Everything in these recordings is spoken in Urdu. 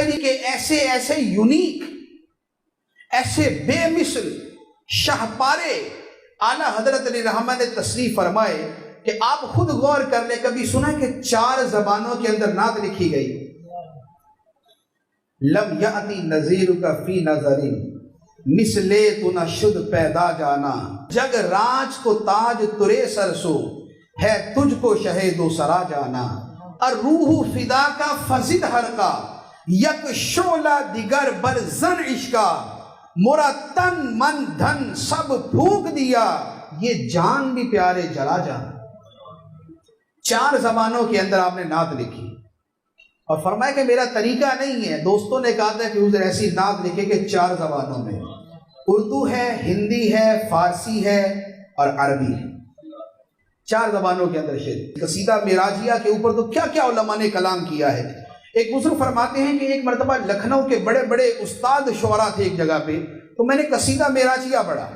شاعری کے ایسے ایسے یونیک، ایسے بے مثل شاہپارے اعلیٰ حضرت علیہ رحمہ نے تصریف فرمائے کہ آپ خود غور کر لیں، کبھی سنا کہ 4 زبانوں کے اندر نعت لکھی گئی؟ لم یاتی نذیرک فی نظر مثلے تو نہ شد پیدا جانا، جگ راج کو تاج ترے سرسو ہے تجھ کو شہید و سرا جانا، الروح فدا کا فزد ہر کا یک شعلہ دیگر بر زن عشقا، مرا تن من دھن سب پھونک دیا یہ جان بھی پیارے جلا جانا۔ 4 زبانوں کے اندر آپ نے نعت لکھی اور فرمایا کہ میرا طریقہ نہیں ہے۔ دوستوں نے کہا تھا کہ حضور ایسی نعت لکھے کہ 4 زبانوں میں، اردو ہے، ہندی ہے، فارسی ہے اور عربی ہے، 4 زبانوں کے اندر شعر۔ قصیدہ معراجیہ کے اوپر تو کیا کیا علماء نے کلام کیا ہے۔ ایک بزرگ فرماتے ہیں کہ ایک مرتبہ لکھنؤ کے بڑے بڑے استاد شعراء تھے ایک جگہ پہ، تو میں نے قصیدہ معراجیہ پڑھا۔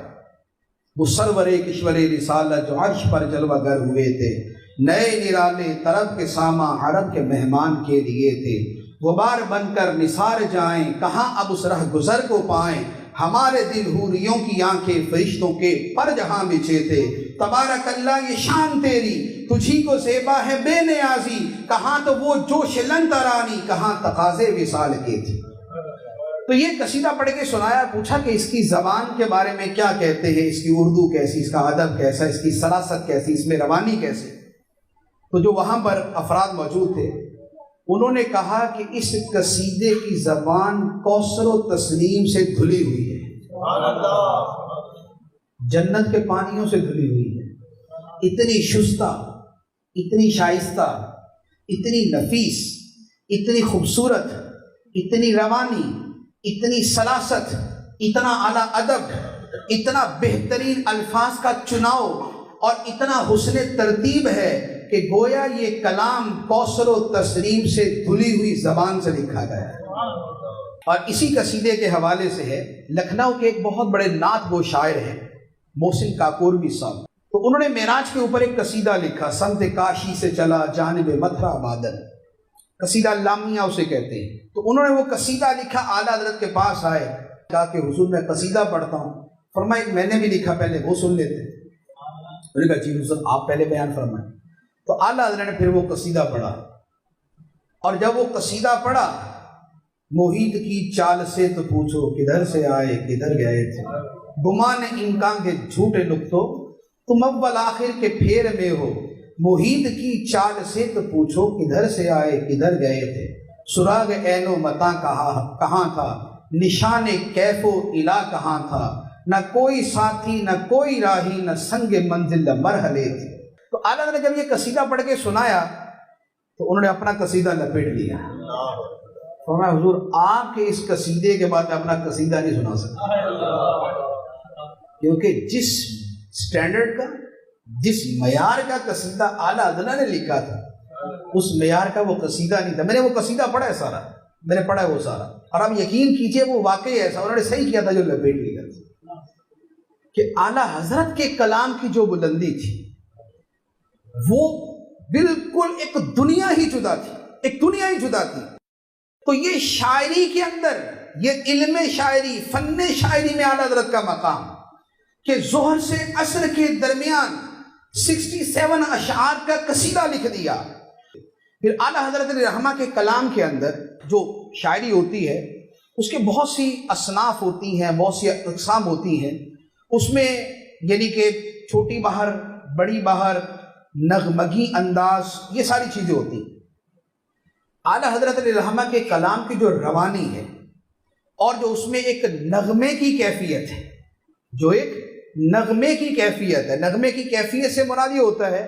وہ سرور کشور رسالت جو عرش پر جلوہ گر ہوئے تھے، نئے نرالے طرب کے ساماں عرب کے مہمان کے لیے تھے، غبار بن کر نثار جائیں کہاں اب اس رہ گزر کو پائیں، ہمارے دل حوریوں کی آنکھیں فرشتوں کے پر جہاں بچھے تھے، تبارک اللہ یہ شان تیری تجھی کو زیبا ہے بے نیازی، کہاں تو وہ جوش لن ترانی کہاں تقاضے وصال کے تھے۔ تو یہ قصیدہ پڑھ کے سنایا، پوچھا کہ اس کی زبان کے بارے میں کیا کہتے ہیں، اس کی اردو کیسی، اس کا ادب کیسا، اس کی سراست کیسی، اس میں روانی کیسے۔ تو جو وہاں پر افراد موجود تھے انہوں نے کہا کہ اس قصیدے کی زبان کوثر و تسنیم سے دھلی ہوئی ہے، جنت کے پانیوں سے دھلی ہوئی ہے، اتنی شستہ، اتنی شائستہ، اتنی نفیس، اتنی خوبصورت، اتنی روانی، اتنی سلاست، اتنا اعلیٰ ادب، اتنا بہترین الفاظ کا چناؤ اور اتنا حسن ترتیب ہے کہ گویا یہ کلام کوثر و تسنیم سے دھلی ہوئی زبان سے لکھا گیا ہے۔ اور اسی قصیدے کے حوالے سے ہے، لکھنؤ کے ایک بہت بڑے نعت گو شاعر ہیں محسن کاکوروی صاحب، تو انہوں نے معراج کے اوپر ایک قصیدہ لکھا، سمت کاشی سے چلا جانب متھرا بادل، قصیدہ لامیہ اسے کہتے ہیں۔ تو انہوں نے وہ قصیدہ لکھا، اعلیٰ حضرت کے پاس آئے، کہا کہ حضور میں قصیدہ پڑھتا ہوں۔ فرمایا میں نے بھی لکھا، پہلے وہ سن لیتے۔ انہوں نے کہا جی حضور آپ پہلے بیان فرمائیں۔ تو اعلیٰ حضرت نے پھر وہ قصیدہ پڑھا، اور جب وہ قصیدہ پڑھا، محیط کی چال سے تو پوچھو کدھر سے آئے کدھر گئے تھے، گمان امکان کے جھوٹے نقطوں تم اول آخر کے پھیر میں ہو، محیط کی چال سے تو پوچھو کدھر سے آئے کدھر گئے تھے، سراغ عین و متاں کہاں تھا، نشان کیف و الا کہاں تھا، نہ کوئی ساتھی نہ کوئی راہی نہ سنگ منزل مرحلے تھے۔ تو اعلیٰ نے جب یہ قصیدہ پڑھ کے سنایا تو انہوں نے اپنا قصیدہ لپیٹ لیا۔ فرمایا حضور آپ کے اس قصیدے کے بعد میں اپنا قصیدہ نہیں سنا سکتا، کیونکہ جس سٹینڈرڈ کا، جس معیار کا قصیدہ اعلیٰ حضرت نے لکھا تھا اس معیار کا وہ قصیدہ نہیں تھا۔ میں نے وہ قصیدہ پڑھا ہے سارا، میں نے پڑھا ہے وہ سارا، اور آپ یقین کیجئے وہ واقعی ایسا انہوں نے صحیح کیا تھا جو لپیٹ لیا تھا کہ اعلیٰ حضرت کے کلام کی جو بلندی تھی وہ بالکل ایک دنیا ہی جدا تھی، ایک دنیا ہی جدا تھی۔ تو یہ شاعری کے اندر، یہ علم شاعری، فن شاعری میں اعلیٰ حضرت کا مقام کہ ظہر سے عصر کے درمیان 67 اشعار کا قصیدہ لکھ دیا۔ پھر اعلیٰ حضرت رحمہ کے کلام کے اندر جو شاعری ہوتی ہے اس کے بہت سی اصناف ہوتی ہیں، بہت سی اقسام ہوتی ہیں، اس میں یعنی کہ چھوٹی بہر، بڑی بہر، نغمگی انداز، یہ ساری چیزیں ہوتی ہیں۔ اعلیٰ حضرت رحمہ کے کلام کی جو روانی ہے اور جو اس میں ایک نغمے کی کیفیت ہے، جو ایک نغمے کی کیفیت ہے، نغمے کی کیفیت سے مراد یہ ہوتا ہے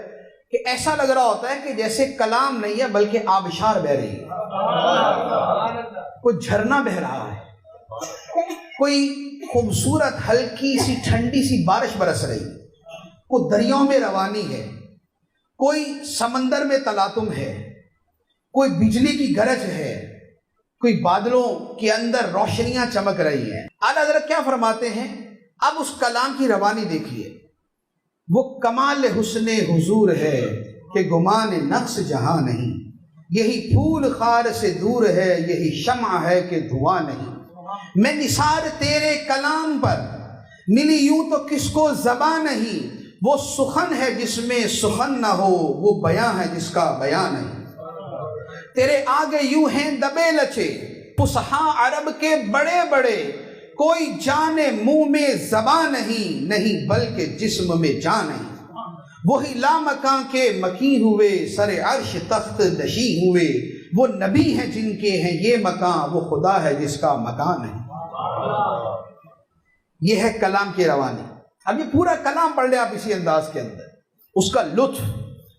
کہ ایسا لگ رہا ہوتا ہے کہ جیسے کلام نہیں ہے بلکہ آبشار بہ رہی ہے، کوئی جھرنا بہ رہا ہے، کوئی خوبصورت ہلکی سی ٹھنڈی سی بارش برس رہی ہے، کوئی دریاؤں میں روانی ہے، کوئی سمندر میں تلاطم ہے، کوئی بجلی کی گرج ہے، کوئی بادلوں کے اندر روشنیاں چمک رہی ہیں۔ اعلیٰ حضرت کیا فرماتے ہیں، اب اس کلام کی روانی دیکھیے، وہ کمال حسن حضور ہے کہ گمان نقص جہاں نہیں، یہی پھول خار سے دور ہے، یہی شمع ہے کہ دھواں نہیں۔ میں نثار تیرے کلام پر، ملی یوں تو کس کو زبان نہیں۔ وہ سخن ہے جس میں سخن نہ ہو، وہ بیاں ہے جس کا بیان نہیں۔ تیرے آگے یوں ہیں دبے لچے فصحاء عرب کے بڑے بڑے، کوئی جانے منہ میں زبان نہیں، نہیں بلکہ جسم میں جان نہیں۔ وہی لامکاں کے مکیں ہوئے، سر عرش تخت نشی ہوئے، وہ نبی ہیں جن کے ہیں یہ مکان، وہ خدا ہے جس کا مکان ہے۔ یہ ہے کلام کی روانی۔ اب یہ پورا کلام پڑھ لیں آپ اسی انداز کے اندر، اس کا لطف،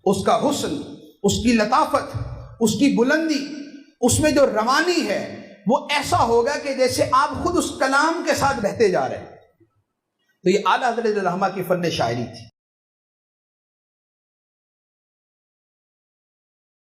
اس کا حسن، اس کی لطافت، اس کی بلندی، اس میں جو روانی ہے وہ ایسا ہوگا کہ جیسے آپ خود اس کلام کے ساتھ بہتے جا رہے ہیں۔ تو یہ اعلیٰ حضرت رحمہ کی فن شاعری تھی۔